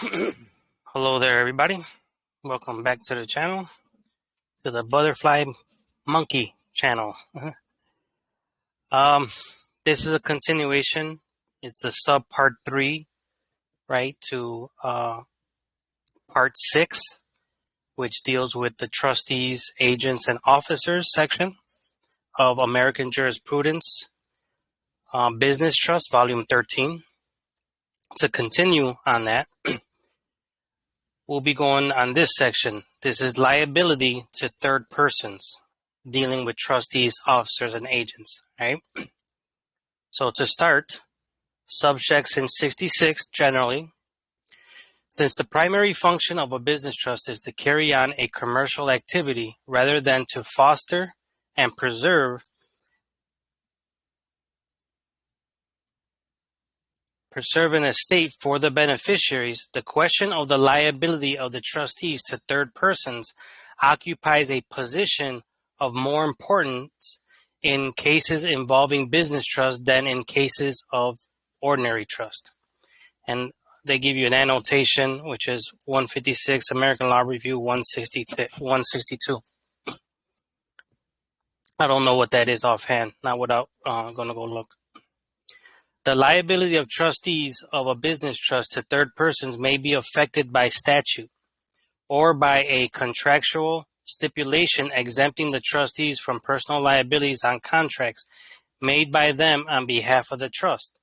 Hello there, everybody. Welcome back to the channel, to the Butterfly Monkey channel. um, this is a continuation. It's the subpart 3, right, to part 6, which deals with the trustees, agents, and officers section of American Jurisprudence, Business Trust, Volume 13. To continue on that, we'll be going on this section. This is liability to third persons, dealing with trustees, officers, and agents, right? So to start, subsection 66 generally, since the primary function of a business trust is to carry on a commercial activity rather than to foster and preserve an estate for the beneficiaries, the question of the liability of the trustees to third persons occupies a position of more importance in cases involving business trust than in cases of ordinary trust. And they give you an annotation, which is 156, American Law Review 162. I don't know what that is offhand, not without going to go look. The liability of trustees of a business trust to third persons may be affected by statute or by a contractual stipulation exempting the trustees from personal liabilities on contracts made by them on behalf of the trust.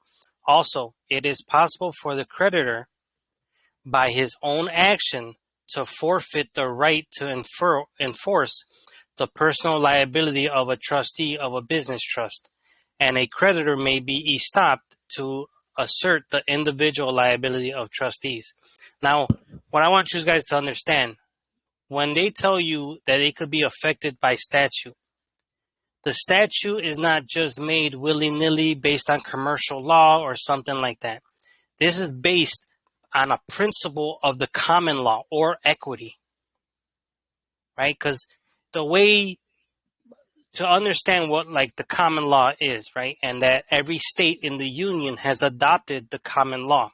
Also, it is possible for the creditor, by his own action, to forfeit the right to enforce the personal liability of a trustee of a business trust, and a creditor may be estopped to assert the individual liability of trustees. Now, what I want you guys to understand, when they tell you that it could be affected by statute, the statute is not just made willy-nilly based on commercial law or something like that. This is based on a principle of the common law or equity, right? Because the way to understand what like the common law is, right, and that every state in the union has adopted the common law,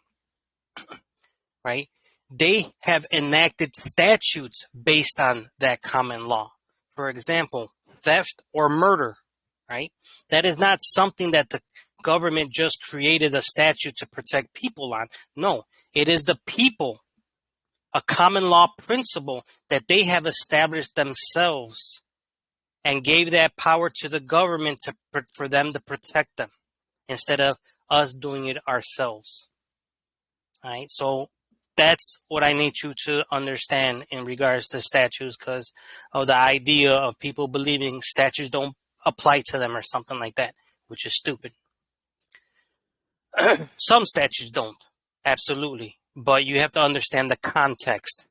right? They have enacted statutes based on that common law. For example, theft or murder, right? That is not something that the government just created a statute to protect people on. No, it is the people, a common law principle that they have established themselves and gave that power to the government for them to protect them instead of us doing it ourselves. All right, so that's what I need you to understand in regards to statutes, because of the idea of people believing statutes don't apply to them or something like that, which is stupid. Some statutes don't, absolutely, but you have to understand the context.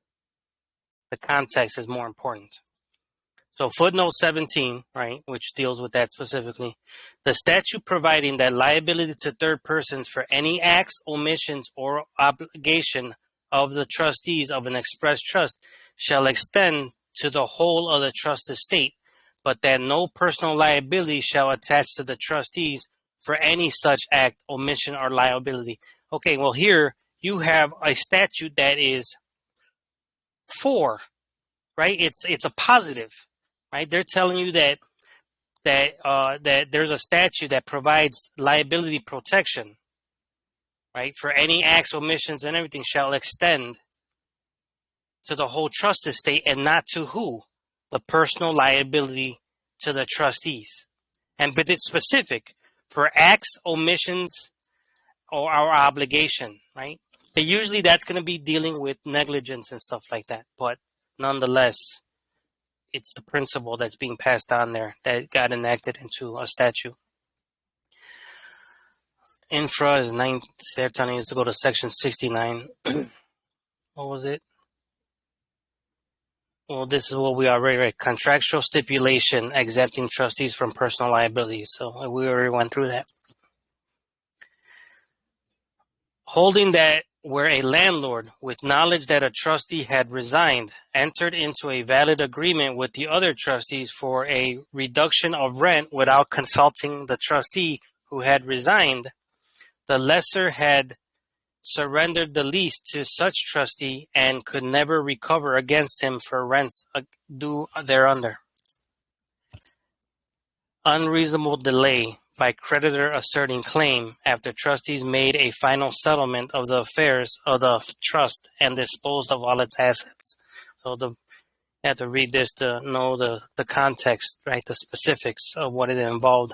The context is more important. So footnote 17, right, which deals with that specifically, the statute providing that liability to third persons for any acts, omissions, or obligation of the trustees of an express trust shall extend to the whole of the trust estate, but that no personal liability shall attach to the trustees for any such act, omission, or liability. Okay, well, here you have a statute that is for, right? It's a positive. Right, they're telling you that there's a statute that provides liability protection, right, for any acts, omissions, and everything shall extend to the whole trust estate and not to who? The personal liability to the trustees. But it's specific for acts, omissions, or our obligation, right? Usually that's going to be dealing with negligence and stuff like that, but nonetheless, it's the principle that's being passed on there that got enacted into a statute. Infra is 9. They're telling us to go to section 69. What was it? Well, this is what we already read. Contractual stipulation exempting trustees from personal liability. So we already went through that. Holding that where a landlord, with knowledge that a trustee had resigned, entered into a valid agreement with the other trustees for a reduction of rent without consulting the trustee who had resigned, the lessor had surrendered the lease to such trustee and could never recover against him for rents due thereunder. Unreasonable delay by creditor asserting claim after trustees made a final settlement of the affairs of the trust and disposed of all its assets. So you have to read this to know the context, right? The specifics of what it involved.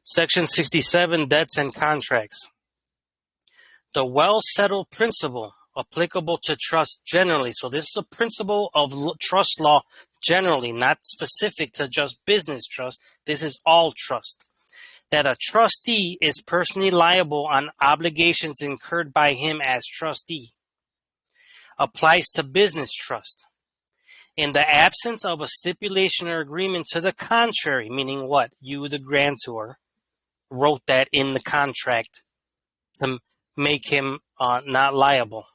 Section 67, debts and contracts. The well-settled principle applicable to trust generally. So this is a principle of trust law generally, not specific to just business trust. This is all trust. That a trustee is personally liable on obligations incurred by him as trustee. Applies to business trust. In the absence of a stipulation or agreement to the contrary, meaning what? You, the grantor, wrote that in the contract to make him not liable.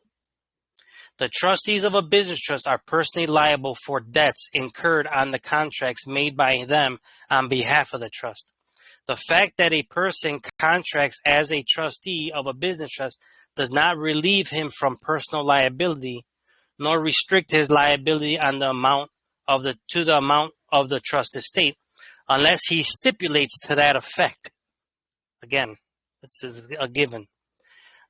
The trustees of a business trust are personally liable for debts incurred on the contracts made by them on behalf of the trust. The fact that a person contracts as a trustee of a business trust does not relieve him from personal liability, nor restrict his liability on the amount of the amount of the trust estate, unless he stipulates to that effect. Again, this is a given.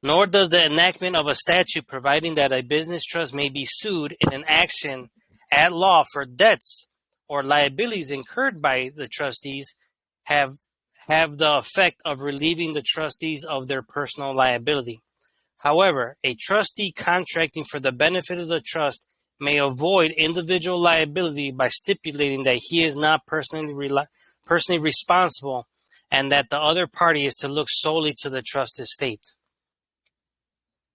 Nor does the enactment of a statute providing that a business trust may be sued in an action at law for debts or liabilities incurred by the trustees have the effect of relieving the trustees of their personal liability. However, a trustee contracting for the benefit of the trust may avoid individual liability by stipulating that he is not personally responsible and that the other party is to look solely to the trust estate.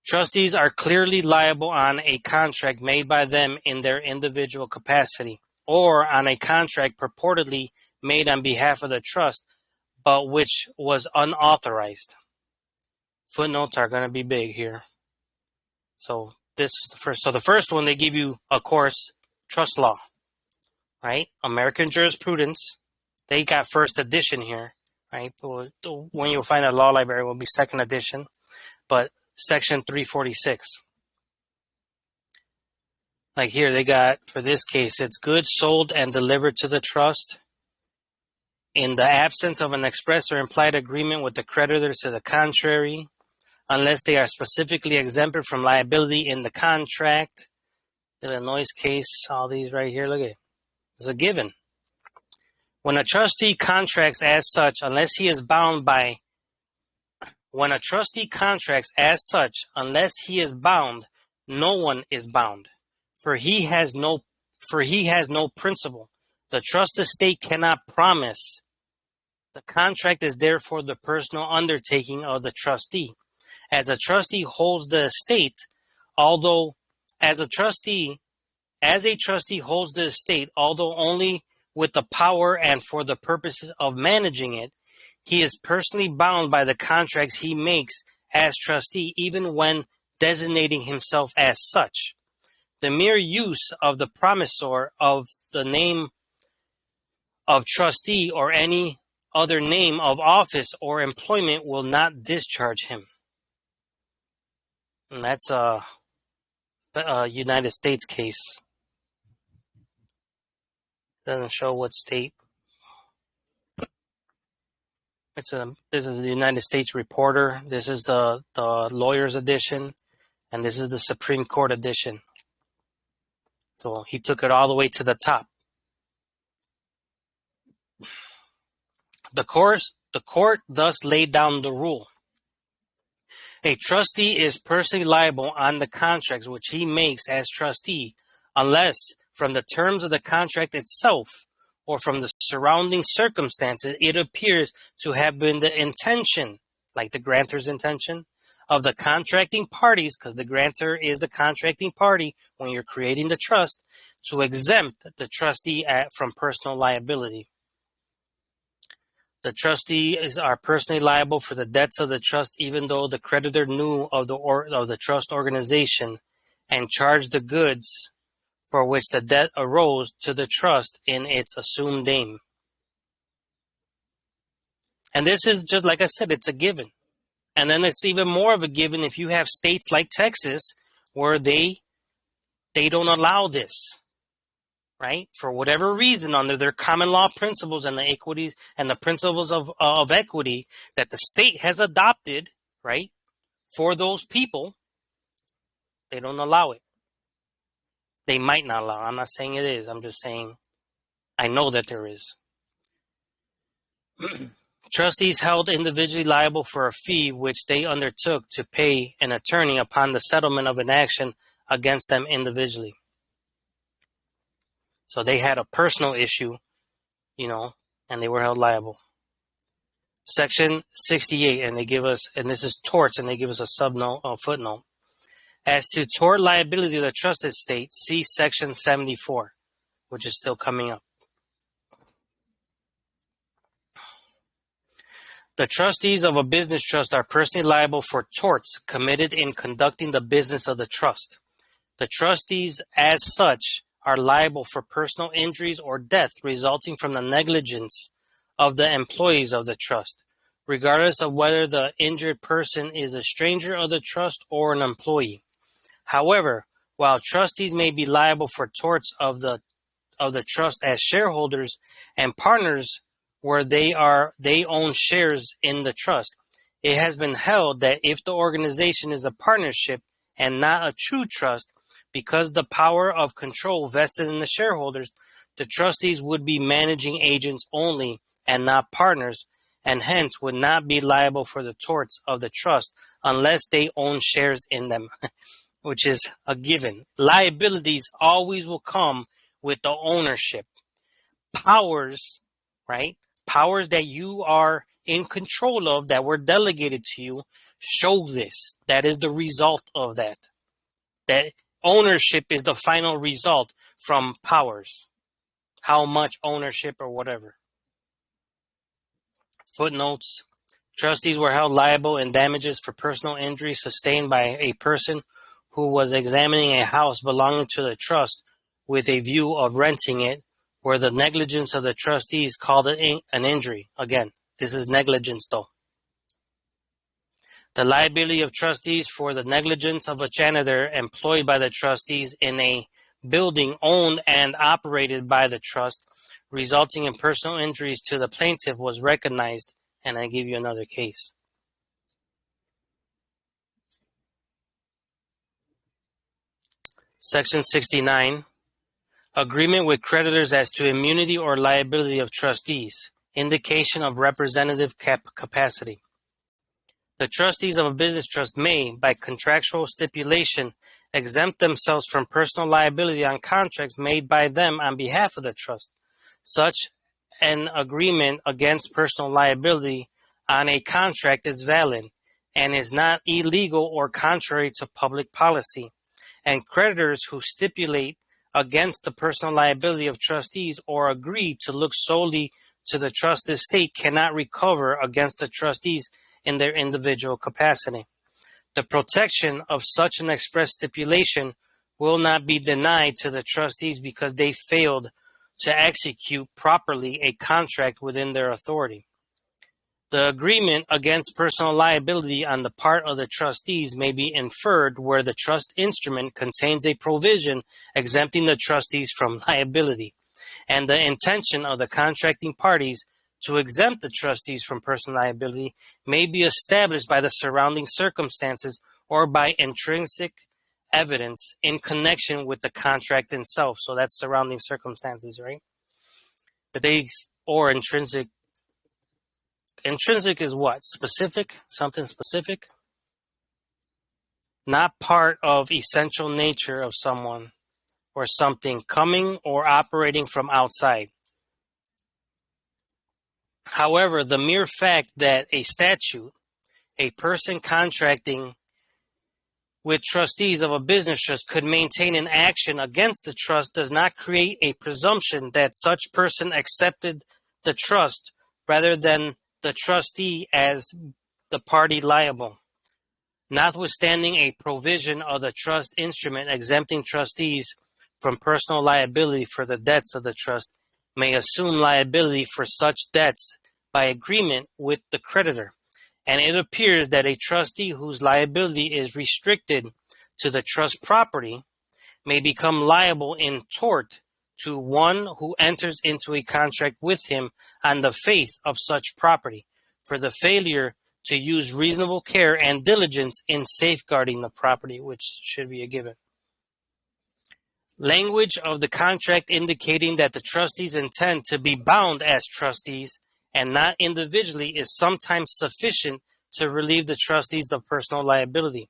Trustees are clearly liable on a contract made by them in their individual capacity, or on a contract purportedly made on behalf of the trust, but which was unauthorized. Footnotes are going to be big here. So this is the first. So the first one, they give you, of course, trust law, right? American Jurisprudence. They got first edition here, right? When you'll find a law library will be second edition, but Section 346. Like here, they got, for this case, it's goods sold and delivered to the trust in the absence of an express or implied agreement with the creditor to the contrary, unless they are specifically exempted from liability in the contract. Illinois case, all these right here, look at it. It's a given. When a trustee contracts as such, unless he is bound by When a trustee contracts as such, unless he is bound, no one is bound, for he has no principle. The trust estate cannot promise. The contract is therefore the personal undertaking of the trustee. As a trustee holds the estate, although holds the estate, although only with the power and for the purposes of managing it, he is personally bound by the contracts he makes as trustee, even when designating himself as such. The mere use of the promissor of the name of trustee or any other name of office or employment will not discharge him. And that's a United States case. Doesn't show what state. This is the United States Reporter. This is the lawyer's edition, and this is the Supreme Court edition. So he took it all the way to the top. The court thus laid down the rule. A trustee is personally liable on the contracts which he makes as trustee, unless from the terms of the contract itself or from the surrounding circumstances, it appears to have been the intention, like the grantor's intention, of the contracting parties, because the grantor is the contracting party when you're creating the trust, to exempt the trustee from personal liability. The trustees are personally liable for the debts of the trust, even though the creditor knew of the trust organization and charged the goods for which the debt arose to the trust in its assumed name. And this is just, like I said, it's a given. And then it's even more of a given if you have states like Texas where they don't allow this, right? For whatever reason, under their common law principles and the equities and the principles of equity that the state has adopted, right, for those people, they don't allow it. They might not allow it. I'm not saying it is. I'm just saying I know that there is. Trustees held individually liable for a fee which they undertook to pay an attorney upon the settlement of an action against them individually. So they had a personal issue, and they were held liable. Section 68, and they give us, and this is torts, and they give us a footnote. As to tort liability of the trusted state, see Section 74, which is still coming up. The trustees of a business trust are personally liable for torts committed in conducting the business of the trust. The trustees, as such, are liable for personal injuries or death resulting from the negligence of the employees of the trust, regardless of whether the injured person is a stranger of the trust or an employee. However, while trustees may be liable for torts of the trust as shareholders and partners where they own shares in the trust, it has been held that if the organization is a partnership and not a true trust, because the power of control vested in the shareholders, the trustees would be managing agents only and not partners, and hence would not be liable for the torts of the trust unless they own shares in them, which is a given. Liabilities always will come with the ownership. Powers, right? Powers that you are in control of, that were delegated to you, show this. That is the result of that. That ownership is the final result from powers. How much ownership or whatever. Footnotes. Trustees were held liable in damages for personal injury sustained by a person who was examining a house belonging to the trust with a view of renting it, where the negligence of the trustees called it an injury. Again, this is negligence though. The liability of trustees for the negligence of a janitor employed by the trustees in a building owned and operated by the trust, resulting in personal injuries to the plaintiff, was recognized, and I give you another case. Section 69. Agreement with creditors as to immunity or liability of trustees. Indication of representative capacity. The trustees of a business trust may, by contractual stipulation, exempt themselves from personal liability on contracts made by them on behalf of the trust. Such an agreement against personal liability on a contract is valid and is not illegal or contrary to public policy. And creditors who stipulate against the personal liability of trustees or agree to look solely to the trust estate cannot recover against the trustees in their individual capacity. The protection of such an express stipulation will not be denied to the trustees because they failed to execute properly a contract within their authority. The agreement against personal liability on the part of the trustees may be inferred where the trust instrument contains a provision exempting the trustees from liability, and the intention of the contracting parties to exempt the trustees from personal liability may be established by the surrounding circumstances or by intrinsic evidence in connection with the contract itself. So that's surrounding circumstances, right? But or intrinsic. Intrinsic is what? Specific? Something specific? Not part of essential nature of someone or something coming or operating from outside. However, the mere fact that a statute, a person contracting with trustees of a business trust could maintain an action against the trust does not create a presumption that such person accepted the trust rather than the trustee as the party liable. Notwithstanding a provision of the trust instrument exempting trustees from personal liability for the debts of the trust may assume liability for such debts by agreement with the creditor, and it appears that a trustee whose liability is restricted to the trust property may become liable in tort to one who enters into a contract with him on the faith of such property for the failure to use reasonable care and diligence in safeguarding the property, which should be a given. Language of the contract indicating that the trustees intend to be bound as trustees and not individually is sometimes sufficient to relieve the trustees of personal liability.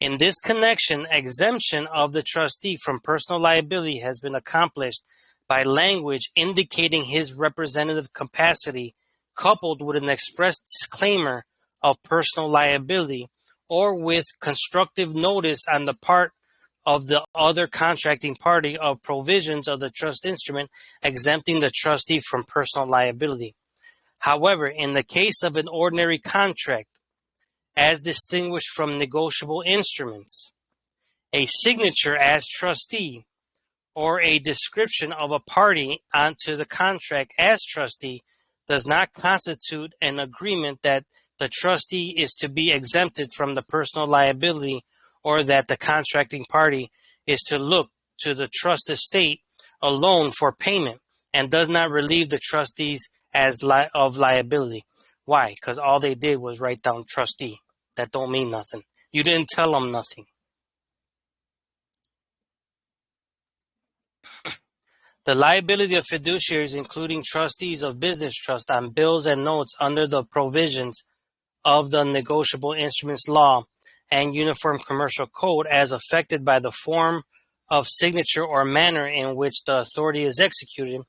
In this connection, exemption of the trustee from personal liability has been accomplished by language indicating his representative capacity coupled with an express disclaimer of personal liability or with constructive notice on the part of the other contracting party of provisions of the trust instrument exempting the trustee from personal liability. However, in the case of an ordinary contract, as distinguished from negotiable instruments, a signature as trustee or a description of a party onto the contract as trustee does not constitute an agreement that the trustee is to be exempted from the personal liability or that the contracting party is to look to the trust estate alone for payment and does not relieve the trustees of liability. Why? Because all they did was write down trustee. That don't mean nothing. You didn't tell them nothing. The liability of fiduciaries, including trustees of business trust on bills and notes under the provisions of the negotiable instruments law and Uniform Commercial Code as affected by the form of signature or manner in which the authority is executed,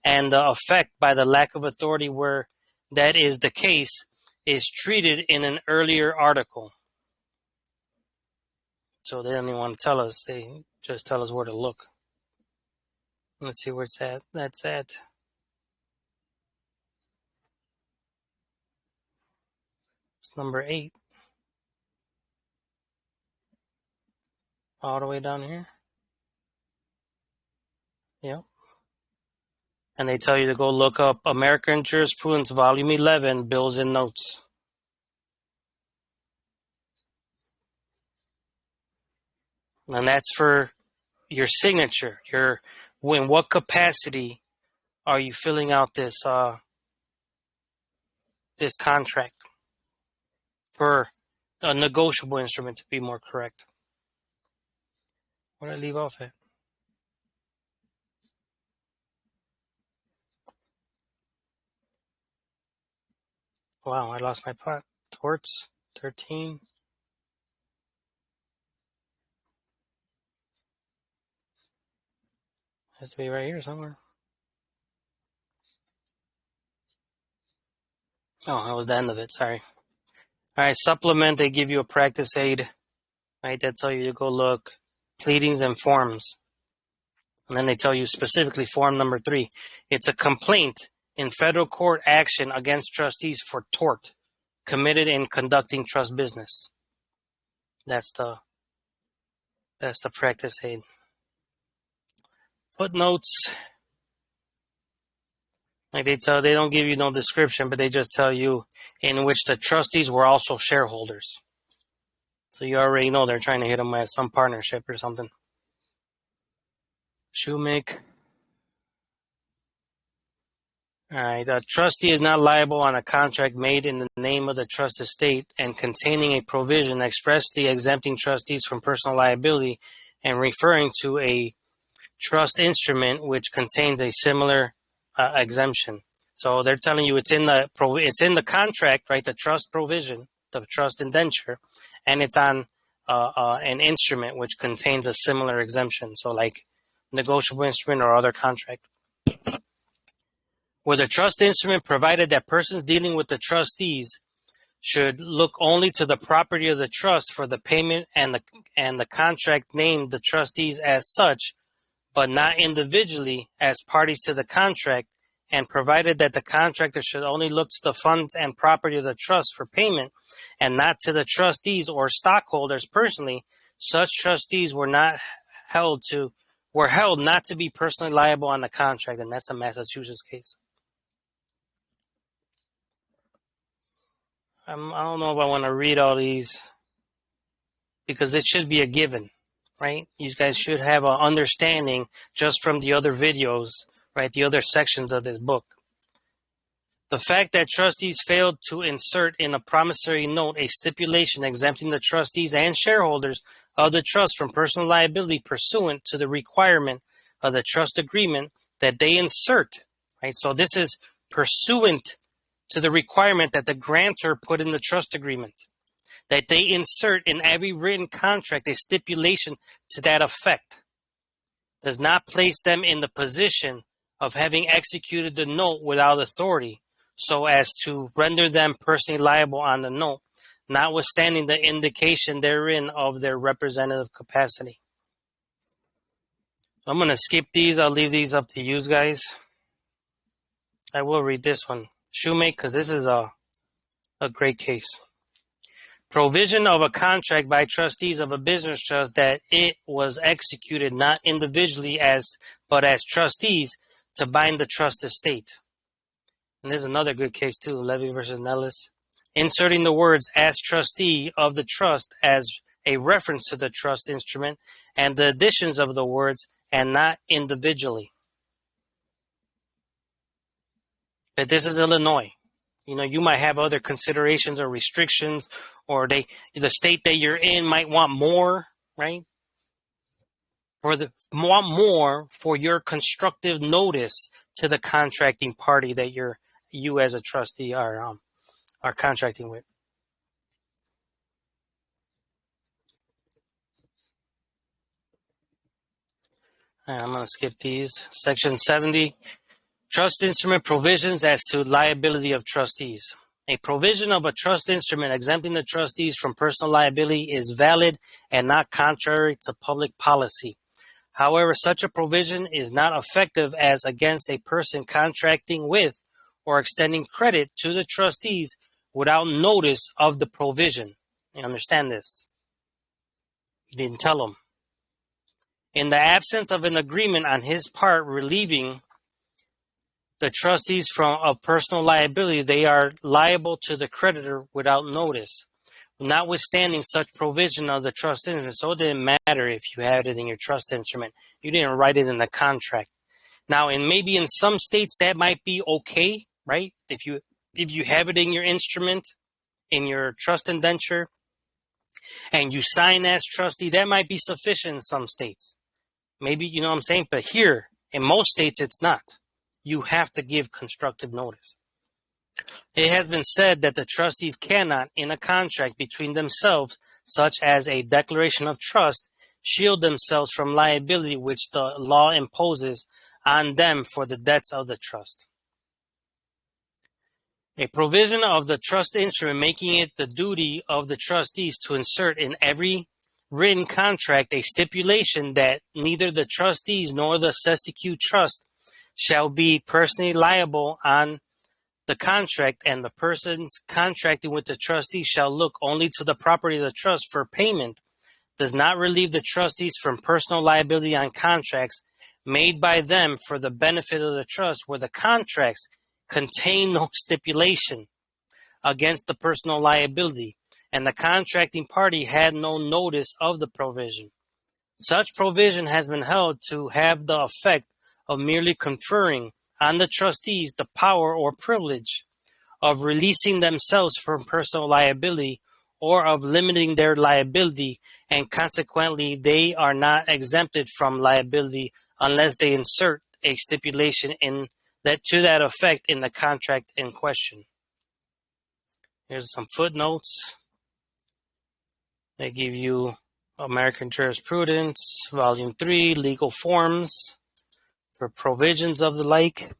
and the effect by the lack of authority where that is the case, is treated in an earlier article. So they don't even want to tell us. They just tell us where to look. Let's see where it's at. That's at it's number 8. All the way down here. Yep. And they tell you to go look up American Jurisprudence, Volume 11, Bills and Notes. And that's for your signature. In what capacity are you filling out this this contract for a negotiable instrument, to be more correct? What did I leave off at? Wow, I lost my plot. Torts, 13. Has to be right here somewhere. Oh, that was the end of it. Sorry. All right, supplement. They give you a practice aid. Right, they tell you to go look pleadings and forms. And then they tell you specifically form number 3. It's a complaint in federal court action against trustees for tort committed in conducting trust business. That's the practice aid. Footnotes. Like they don't give you no description, but they just tell you in which the trustees were also shareholders. So you already know they're trying to hit them as some partnership or something. Shoemake. All right. A trustee is not liable on a contract made in the name of the trust estate and containing a provision expressly exempting trustees from personal liability and referring to a trust instrument which contains a similar exemption. So they're telling you it's in the contract, right? The trust provision, the trust indenture, and it's on an instrument which contains a similar exemption. So like negotiable instrument or other contract. With a trust instrument provided that persons dealing with the trustees should look only to the property of the trust for the payment and the contract named the trustees as such, but not individually as parties to the contract, and provided that the contractor should only look to the funds and property of the trust for payment and not to the trustees or stockholders personally, such trustees were held not to be personally liable on the contract, and that's a Massachusetts case. I don't know if I want to read all these because it should be a given, right? You guys should have an understanding just from the other videos, right? The other sections of this book. The fact that trustees failed to insert in a promissory note a stipulation exempting the trustees and shareholders of the trust from personal liability pursuant to the requirement of the trust agreement that they insert, right? So this is pursuant to the requirement that the grantor put in the trust agreement, that they insert in every written contract a stipulation to that effect, does not place them in the position of having executed the note without authority, so as to render them personally liable on the note, notwithstanding the indication therein of their representative capacity. I'm going to skip these. I'll leave these up to you guys. I will read this one. Shoemake, because this is a great case. Provision of a contract by trustees of a business trust that it was executed not individually but as trustees to bind the trust estate. And there's another good case too, Levy versus Nellis. Inserting the words as trustee of the trust as a reference to the trust instrument and the additions of the words and not individually. But this is Illinois. You know, you might have other considerations or restrictions, or the state that you're in might want more, right? Want more for your constructive notice to the contracting party that you as a trustee are contracting with. I'm going to skip these. Section 70. Trust instrument provisions as to liability of trustees. A provision of a trust instrument exempting the trustees from personal liability is valid and not contrary to public policy. However, such a provision is not effective as against a person contracting with or extending credit to the trustees without notice of the provision. You understand this? You didn't tell them. In the absence of an agreement on his part relieving the trustees of personal liability, they are liable to the creditor without notice, notwithstanding such provision of the trust instrument. So it didn't matter if you had it in your trust instrument. You didn't write it in the contract. Now, and maybe in some states that might be okay, right? If you have it in your instrument, in your trust indenture, and you sign as trustee, that might be sufficient in some states. Maybe, you know what I'm saying? But here, in most states, it's not. You have to give constructive notice. It has been said that the trustees cannot, in a contract between themselves, such as a declaration of trust, shield themselves from liability which the law imposes on them for the debts of the trust. A provision of the trust instrument making it the duty of the trustees to insert in every written contract a stipulation that neither the trustees nor the sestacute trust shall be personally liable on the contract, and the persons contracting with the trustee shall look only to the property of the trust for payment, does not relieve the trustees from personal liability on contracts made by them for the benefit of the trust where the contracts contain no stipulation against the personal liability, and the contracting party had no notice of the provision. Such provision has been held to have the effect of merely conferring on the trustees the power or privilege of releasing themselves from personal liability or of limiting their liability, and consequently they are not exempted from liability unless they insert a stipulation to that effect in the contract in question. Here's some footnotes. They give you American Jurisprudence, Volume 3, Legal Forms, for provisions of the like.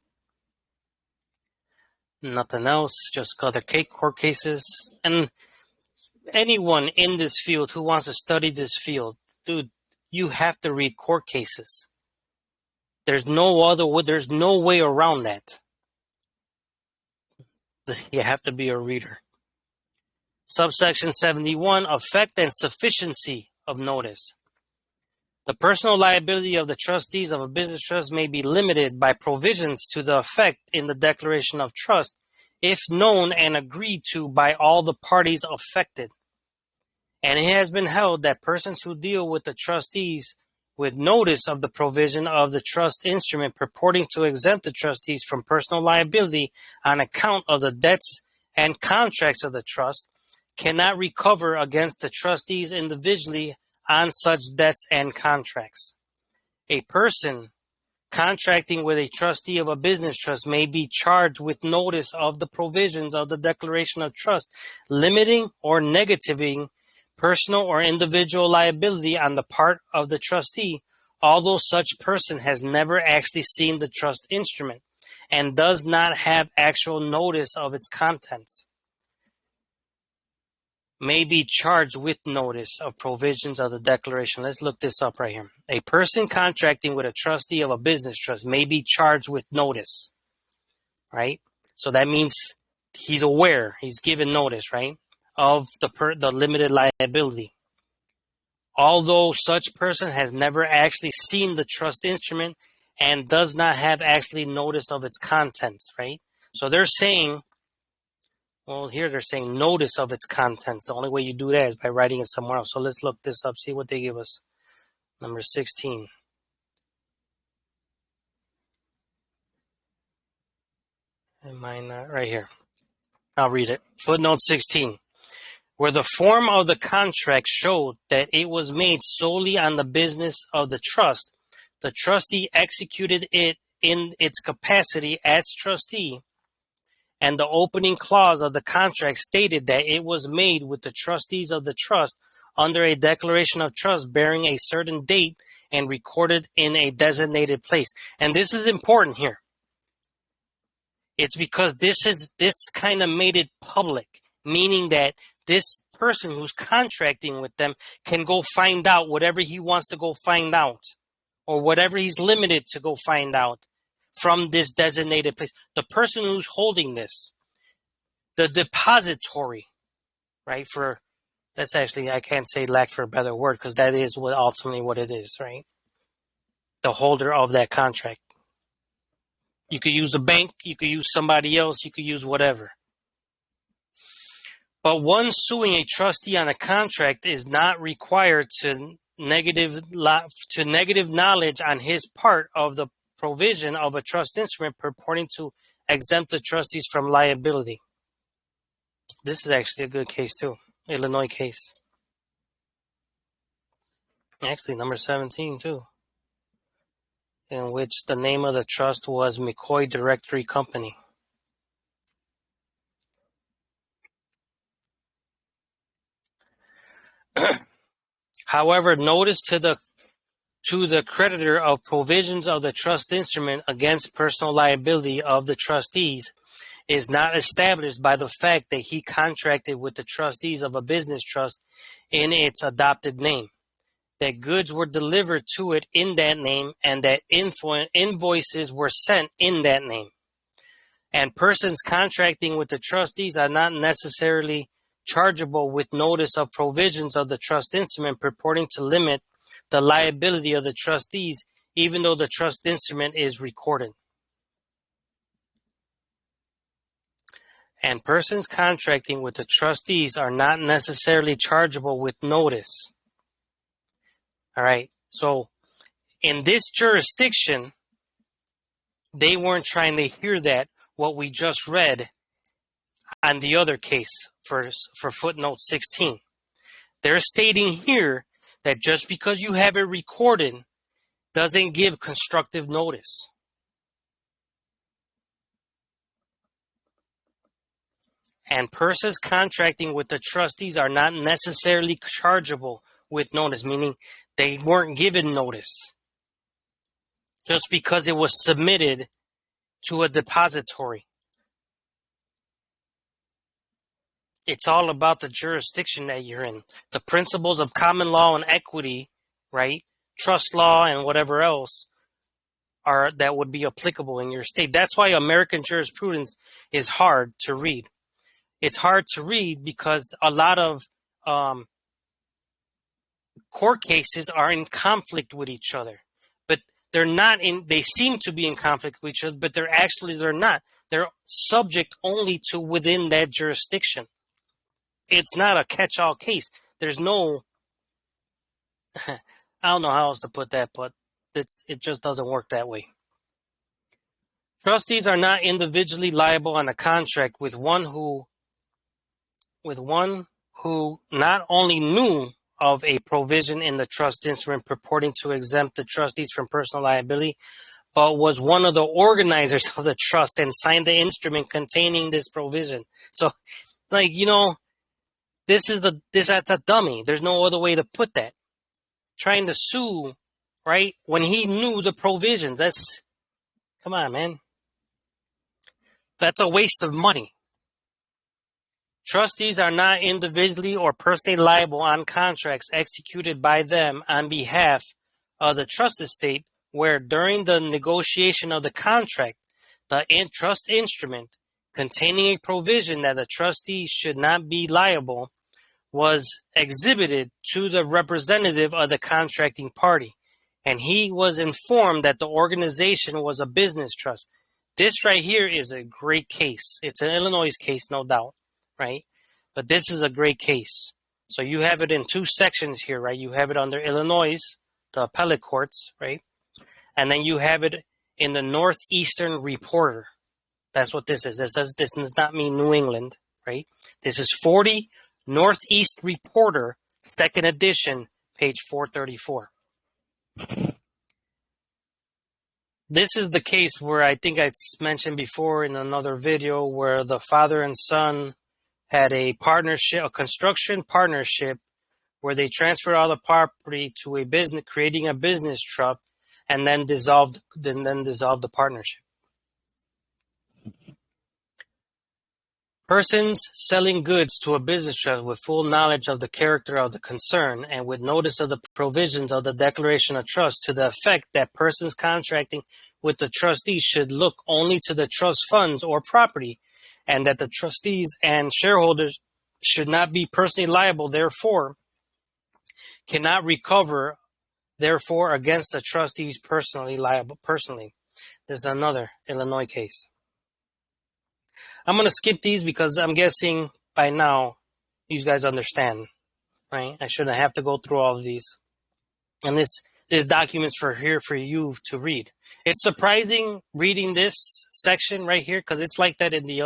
Nothing else, just other court cases. And anyone in this field who wants to study this field, dude, you have to read court cases. There's no way around that. You have to be a reader. Subsection 71, effect and sufficiency of notice. The personal liability of the trustees of a business trust may be limited by provisions to the effect in the declaration of trust if known and agreed to by all the parties affected. And it has been held that persons who deal with the trustees with notice of the provision of the trust instrument purporting to exempt the trustees from personal liability on account of the debts and contracts of the trust cannot recover against the trustees individually on such debts and contracts. A person contracting with a trustee of a business trust may be charged with notice of the provisions of the declaration of trust limiting or negativing personal or individual liability on the part of the trustee, although such person has never actually seen the trust instrument and does not have actual notice of its contents. May be charged with notice of provisions of the declaration. Let's look this up right here. A person contracting with a trustee of a business trust may be charged with notice, right? So that means he's aware, he's given notice, right, of the limited liability. Although such person has never actually seen the trust instrument and does not have actually notice of its contents, right? So they're saying, well, here they're saying notice of its contents. The only way you do that is by writing it somewhere else. So let's look this up, see what they give us. Number 16. Am I not? Right here. I'll read it. Footnote 16. Where the form of the contract showed that it was made solely on the business of the trust, the trustee executed it in its capacity as trustee, and the opening clause of the contract stated that it was made with the trustees of the trust under a declaration of trust bearing a certain date and recorded in a designated place. And this is important here. It's because this kind of made it public, meaning that this person who's contracting with them can go find out whatever he wants to go find out, or whatever he's limited to go find out from this designated place. The person who's holding this, the depository, right? That's actually, I can't say lack for a better word, because that is ultimately what it is, right? The holder of that contract. You could use a bank, you could use somebody else, you could use whatever. But one suing a trustee on a contract is not required to negative knowledge on his part of the provision of a trust instrument purporting to exempt the trustees from liability. This is actually a good case too, Illinois case. Actually, number 17 too, in which the name of the trust was McCoy Directory Company. However, notice to the creditor of provisions of the trust instrument against personal liability of the trustees is not established by the fact that he contracted with the trustees of a business trust in its adopted name, that goods were delivered to it in that name, and that invoices were sent in that name. And persons contracting with the trustees are not necessarily chargeable with notice of provisions of the trust instrument purporting to limit the liability of the trustees, even though the trust instrument is recorded. And persons contracting with the trustees are not necessarily chargeable with notice. All right, so in this jurisdiction, they weren't trying to hear that, what we just read on the other case for footnote 16. They're stating here that just because you have it recorded doesn't give constructive notice. And persons contracting with the trustees are not necessarily chargeable with notice, meaning they weren't given notice just because it was submitted to a depository. It's all about the jurisdiction that you're in. The principles of common law and equity, right? Trust law and whatever else that would be applicable in your state. That's why American jurisprudence is hard to read. It's hard to read because a lot of court cases are in conflict with each other, but they're not they seem to be in conflict with each other, but they're not. they're subject only to within that jurisdiction. It's not a catch-all case. There's no, I don't know how else to put that, but it just doesn't work that way. Trustees are not individually liable on a contract with one who not only knew of a provision in the trust instrument purporting to exempt the trustees from personal liability, but was one of the organizers of the trust and signed the instrument containing this provision. So, like, that's a dummy. There's no other way to put that. Trying to sue, right, when he knew the provisions. Come on, man. That's a waste of money. Trustees are not individually or personally liable on contracts executed by them on behalf of the trust estate where during the negotiation of the contract, the trust instrument containing a provision that the trustee should not be liable was exhibited to the representative of the contracting party, and he was informed that the organization was a business trust. This right here is a great case. It's an Illinois case, no doubt, right? But this is a great case. So you have it in two sections here, right? You have it under Illinois, the appellate courts, right? And then you have it in the Northeastern Reporter. That's what this is. This does not mean New England, right? This is 40 Northeast Reporter, second edition, page 434. This is the case where I think I mentioned before in another video where the father and son had a partnership, a construction partnership, where they transferred all the property to a business, creating a business trust, and then dissolved the partnership. Persons selling goods to a business trust with full knowledge of the character of the concern and with notice of the provisions of the declaration of trust to the effect that persons contracting with the trustee should look only to the trust funds or property, and that the trustees and shareholders should not be personally liable, therefore, cannot recover, therefore, against the trustees personally liable. This is another Illinois case. I'm going to skip these because I'm guessing by now you guys understand, right? I shouldn't have to go through all of these. And this document's for you to read. It's surprising reading this section right here because it's like that in the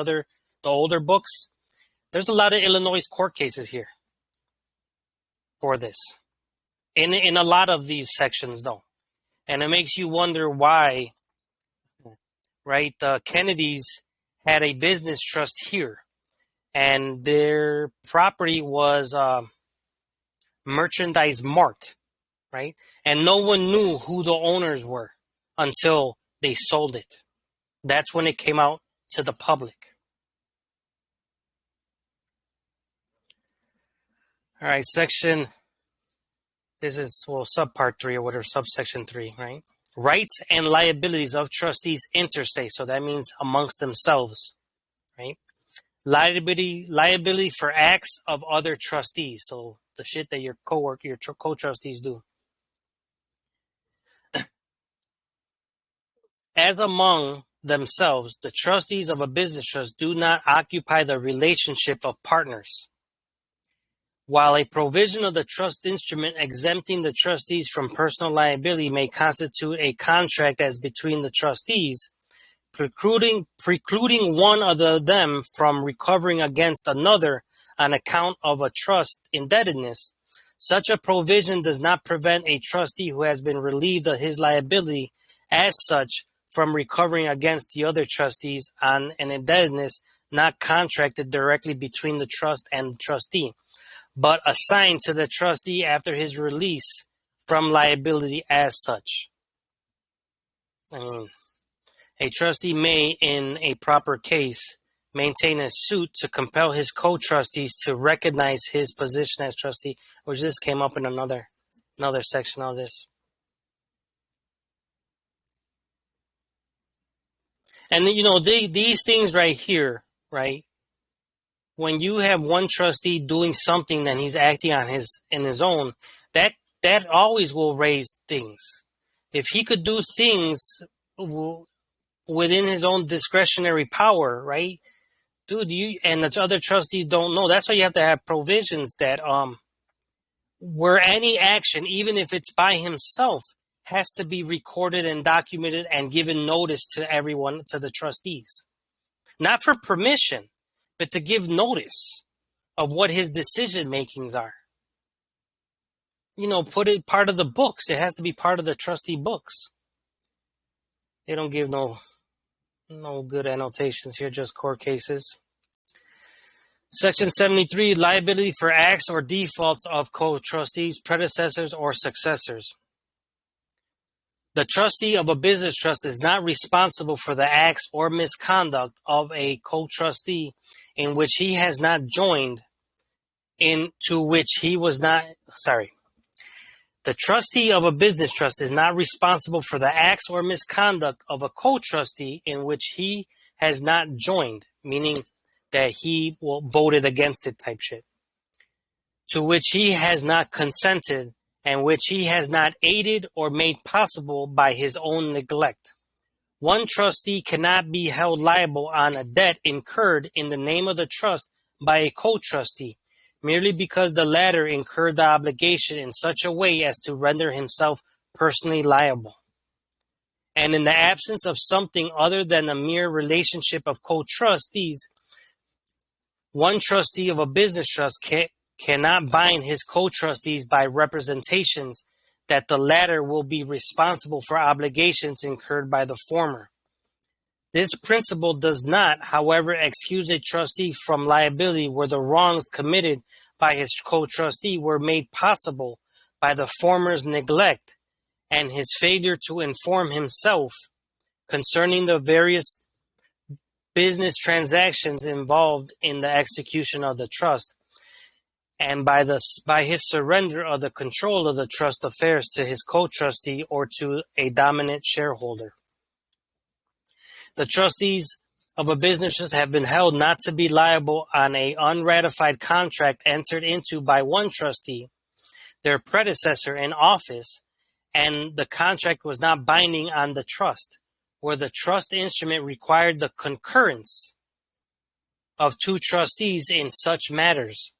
older books. There's a lot of Illinois court cases here for this. In a lot of these sections, though. And it makes you wonder why, right, the Kennedys had a business trust here, and their property was Merchandise Mart, right? And no one knew who the owners were until they sold it. That's when it came out to the public. All right, this is, subpart 3 or whatever, subsection 3, right? Rights and liabilities of trustees interstate. So that means amongst themselves, right? Liability for acts of other trustees. So the shit that your co-trustees do. As among themselves, the trustees of a business trust do not occupy the relationship of partners. While a provision of the trust instrument exempting the trustees from personal liability may constitute a contract as between the trustees, precluding one of them from recovering against another on account of a trust indebtedness, such a provision does not prevent a trustee who has been relieved of his liability as such from recovering against the other trustees on an indebtedness not contracted directly between the trust and the trustee, but assigned to the trustee after his release from liability as such. I mean, a trustee may, in a proper case, maintain a suit to compel his co-trustees to recognize his position as trustee, which this came up in another section of this. And these things right here, right? When you have one trustee doing something and he's acting on his own, that always will raise things. If he could do things within his own discretionary power, right? Dude, and the other trustees don't know. That's why you have to have provisions that where any action, even if it's by himself, has to be recorded and documented and given notice to everyone, to the trustees. Not for permission, but to give notice of what his decision makings are. Put it part of the books. It has to be part of the trustee books. They don't give no good annotations here, just court cases. Section 73, liability for acts or defaults of co-trustees, predecessors, or successors. The trustee of a business trust is not responsible for the acts or misconduct of a co-trustee in which he has not joined, into which he was not, The trustee of a business trust is not responsible for the acts or misconduct of a co-trustee in which he has not joined, meaning that he voted against it type shit, to which he has not consented, and which he has not aided or made possible by his own neglect. One trustee cannot be held liable on a debt incurred in the name of the trust by a co-trustee, merely because the latter incurred the obligation in such a way as to render himself personally liable. And in the absence of something other than a mere relationship of co-trustees, one trustee of a business trust cannot bind his co-trustees by representations that the latter will be responsible for obligations incurred by the former. This principle does not, however, excuse a trustee from liability where the wrongs committed by his co-trustee were made possible by the former's neglect and his failure to inform himself concerning the various business transactions involved in the execution of the trust, and by his surrender of the control of the trust affairs to his co-trustee or to a dominant shareholder. The trustees of a business trust have been held not to be liable on an unratified contract entered into by one trustee, their predecessor in office, and the contract was not binding on the trust, where the trust instrument required the concurrence of two trustees in such matters.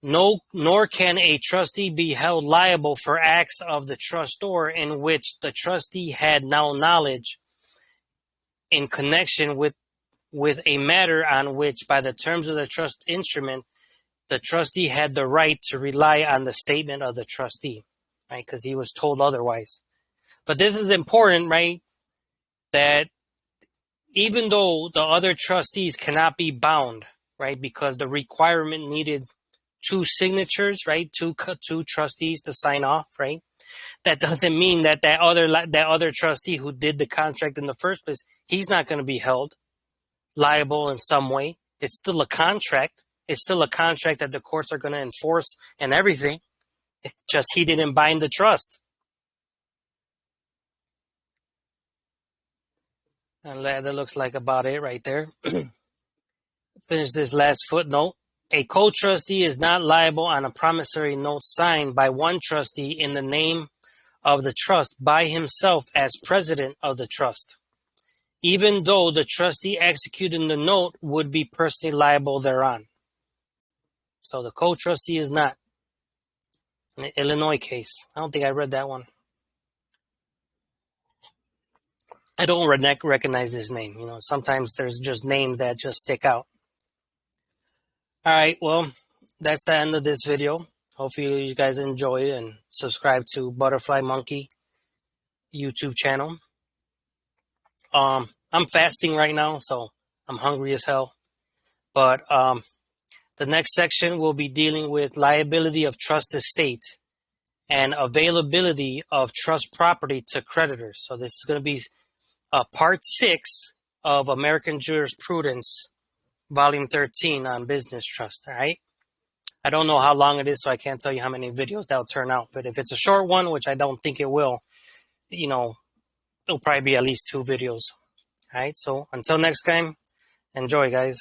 Nor can a trustee be held liable for acts of the trustor in which the trustee had no knowledge in connection with a matter on which, by the terms of the trust instrument, the trustee had the right to rely on the statement of the trustee, right? Because he was told otherwise. But this is important, right? That even though the other trustees cannot be bound, right? Because the requirement needed two signatures, right? Two trustees to sign off, right? That doesn't mean that other trustee who did the contract in the first place, he's not going to be held liable in some way. It's still a contract. It's still a contract that the courts are going to enforce and everything. It's just he didn't bind the trust. And that looks like about it right there. Finish this last footnote. A co-trustee is not liable on a promissory note signed by one trustee in the name of the trust by himself as president of the trust, even though the trustee executing the note would be personally liable thereon. So the co-trustee is not. An Illinois case. I don't think I read that one. I don't recognize this name. Sometimes there's just names that just stick out. All right, well, that's the end of this video. Hopefully you guys enjoy it and subscribe to Butterfly Monkey YouTube channel. I'm fasting right now, so I'm hungry as hell. But the next section will be dealing with liability of trust estate and availability of trust property to creditors. So this is going to be part 6 of American Jurisprudence, Volume 13 on business trust, all right? I don't know how long it is, so I can't tell you how many videos that'll turn out. But if it's a short one, which I don't think it will, it'll probably be at least 2 videos. All right, so until next time, enjoy, guys.